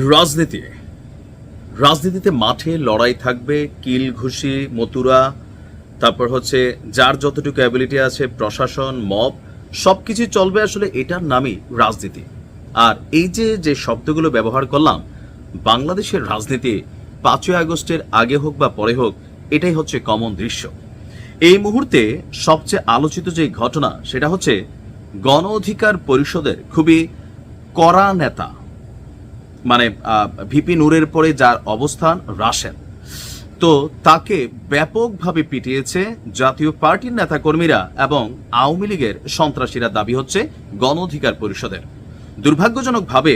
রাজনীতি রাজনীতিতে মাঠে লড়াই থাকবে, কিল ঘুষি মতুরা, তারপর হচ্ছে যার যতটুকু অ্যাবিলিটি আছে, প্রশাসন, মব, সবকিছু চলবে। আসলে এটার নামই রাজনীতি। আর এই যে শব্দগুলো ব্যবহার করলাম, বাংলাদেশের রাজনীতি 5ই আগস্টের আগে হোক বা পরে হোক, এটাই হচ্ছে কমন দৃশ্য। এই মুহূর্তে সবচেয়ে আলোচিত যে ঘটনা, সেটা হচ্ছে গণ অধিকার পরিষদের খুবই কড়া নেতা, মানে ভিপি নূরের পরে যার অবস্থান, রাশেদ, তো তাকে ব্যাপকভাবে পিটিয়েছে জাতীয় পার্টির নেতাকর্মীরা এবং আওয়ামী লীগের সন্ত্রাসীরা। দাবি হচ্ছে গণ অধিকার পরিষদের। দুর্ভাগ্যজনকভাবে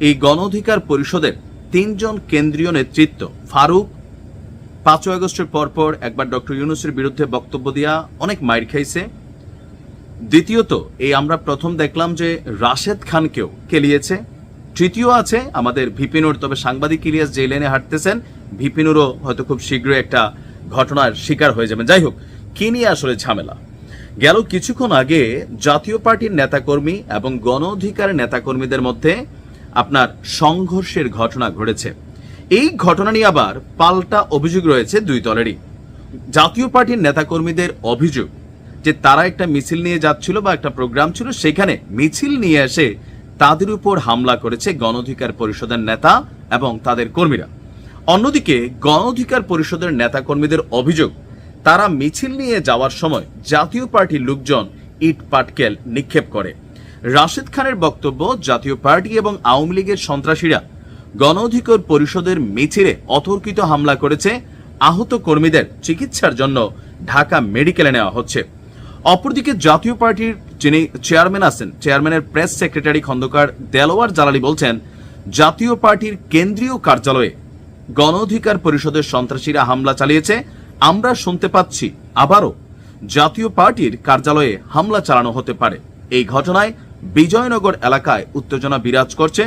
এই গণ অধিকার পরিষদের 3 জন কেন্দ্রীয় নেতৃত্ব, ফারুক 5ই আগস্টের পরপর একবার ডক্টর ইউনূসের বিরুদ্ধে বক্তব্য দেওয়া, অনেক মাইর খাইছে। দ্বিতীয়ত আমরা প্রথম দেখলাম যে রাশেদ খানকেও কেলিয়েছে। তৃতীয় আছে আমাদের ভিপি নূর, তবে সাংবাদিক ইলিয়াস যে লাইনে হাঁটতেছেন, ভিপি নূরও হয়তো খুব শীঘ্রই একটা ঘটনার শিকার হয়ে যাবেন। যাই হোক, কি নিয়ে আসলে ঝামেলা? গেল কিছুক্ষণ আগে জাতীয় পার্টির নেতাকর্মী এবং গণ অধিকারের নেতাকর্মীদের মধ্যে আপনার সংঘর্ষের ঘটনা ঘটেছে। এই ঘটনা নিয়ে আবার পাল্টা অভিযোগ রয়েছে দুই দলেরই। জাতীয় পার্টির নেতাকর্মীদের অভিযোগ যে তারা একটা মিছিল নিয়ে যাচ্ছিল বা একটা প্রোগ্রাম ছিল, সেখানে মিছিল নিয়ে এসে তাদের উপর হামলা করেছে গণ অধিকার পরিষদের নেতা এবং তাদের কর্মীরা। অন্যদিকে গণ অধিকার পরিষদের নেতা কর্মীদের অভিযোগ, তারা মিছিল নিয়ে যাওয়ার সময় জাতীয় পার্টির লোকজন ইট পাটকেল নিক্ষেপ করে। রাশেদ খানের বক্তব্য, জাতীয় পার্টি এবং আওয়ামী লীগের সন্ত্রাসীরা গণ অধিকার পরিষদের মিছিলে অতর্কিত হামলা করেছে, আহত কর্মীদের চিকিৎসার জন্য ঢাকা মেডিকেলে নেওয়া হচ্ছে। অপরদিকে জাতীয় পার্টির যিনি চেয়ারম্যান আছেন, চেয়ারম্যানের প্রেস সেক্রেটারি খন্দকার দেলোয়ার জালালি বলছেন, জাতীয় পার্টির কেন্দ্রীয় কার্যালয়ে গণ অধিকার পরিষদের সন্ত্রাসীরা হামলা চালিয়েছে। আমরা শুনতে পাচ্ছি আবারও জাতীয় পার্টির কার্যালয়ে হামলা চালানো হতে পারে। এই ঘটনায় বিজয়নগর এলাকায় উত্তেজনা বিরাজ করছে।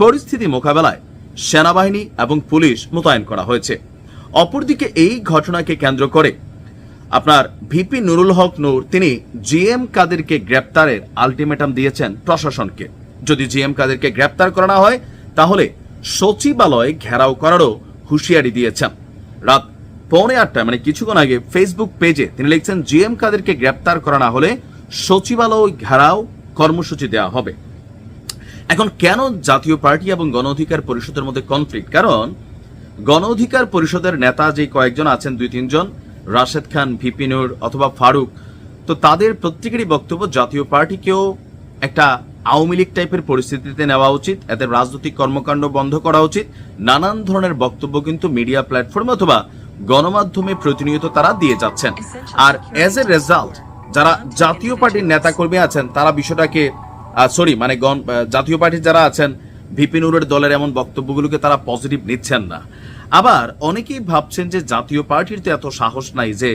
পরিস্থিতি মোকাবেলায় সেনাবাহিনী এবং পুলিশ মোতায়েন করা হয়েছে। অপরদিকে এই ঘটনাকে কেন্দ্র করে আপনার ভিপি নুরুল হক নূর, তিনি জিএম কাদেরকে গ্রেপ্তারের আলটিমেটাম দিয়েছেন প্রশাসনকে। যদি জিএম কাদেরকে গ্রেপ্তার করা না হয়, তাহলে সচিবালয় ঘেরাও করারও হুঁশিয়ারি দিয়েছেন। রাত 7:45, মানে কিছুক্ষণ আগে ফেসবুক পেজে তিনি লিখছেন, জিএম কাদেরকে গ্রেপ্তার করা না হলে সচিবালয় ঘেরাও কর্মসূচি দেওয়া হবে। এখন কেন জাতীয় পার্টি এবং গণ অধিকার পরিষদের মধ্যে কনফ্লিক্ট? কারণ গণ অধিকার পরিষদের নেতা যে কয়েকজন আছেন, 2-3 জন, রাশেদ খান, ভিপি নূর অথবা ফারুক, তো তাদের প্রত্যেকেরই বক্তব্য জাতীয় পার্টিকেও একটা আওয়ামী লীগ টাইপের পরিস্থিতিতে নেওয়া উচিত, এদের রাজনৈতিক কর্মকাণ্ড বন্ধ করা উচিত। নানান ধরনের বক্তব্য কিন্তু মিডিয়া প্ল্যাটফর্মে অথবা গণমাধ্যমে প্রতিনিয়ত তারা দিয়ে যাচ্ছেন। আর এজ এ রেজাল্ট যারা জাতীয় পার্টির নেতাকর্মী আছেন, তারা বিষয়টাকে জাতীয় পার্টির যারা আছেন, ভিপি নূরের দলের এমন বক্তব্যগুলোকে তারা পজিটিভ নিচ্ছেন না। আবার অনেকেই ভাবছেন যে জাতীয় পার্টির তো এত সাহস নাই যে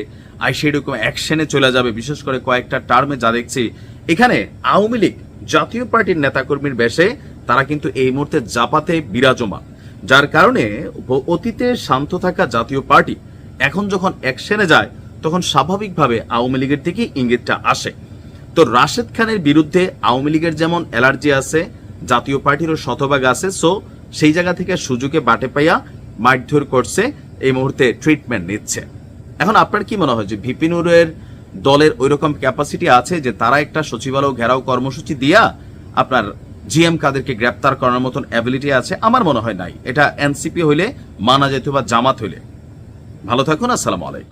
সেরকম অ্যাকশনে চলে যাবে। বিশেষ করে কয়েকটা টার্মে যা দেখছি, এখানে আওয়ামী লীগ জাতীয় পার্টির নেতাকর্মীর বেশে তারা কিন্তু এই মুহূর্তে জাপাতে বিরাজমান, যার কারণে অতীতে শান্ত থাকা জাতীয় পার্টি এখন যখন অ্যাকশনে যায়, তখন স্বাভাবিকভাবে আওয়ামী লীগের দিকে ইঙ্গিতটা আসে। তো রাশেদ খানের বিরুদ্ধে আওয়ামী লীগের যেমন অ্যালার্জি আছে, জাতীয় পার্টিরও শতভাগ আছে। সো সেই জায়গা থেকে সুযোগে বাটে পাইয়া মারধর করছে, এই মুহূর্তে ট্রিটমেন্ট নিচ্ছে। এখন আপনার কি মনে হয় যে ভিপি নূরের দলের ওইরকম ক্যাপাসিটি আছে যে তারা একটা সচিবালয় ঘেরাও কর্মসূচি দিয়া আপনার জিএম কাদেরকে গ্রেপ্তার করার মতন অ্যাবিলিটি আছে? আমার মনে হয় নাই। এটা এনসিপি হইলে মানা যেত বা জামাত হইলে। ভালো থাকুন, আসসালামু আলাইকুম।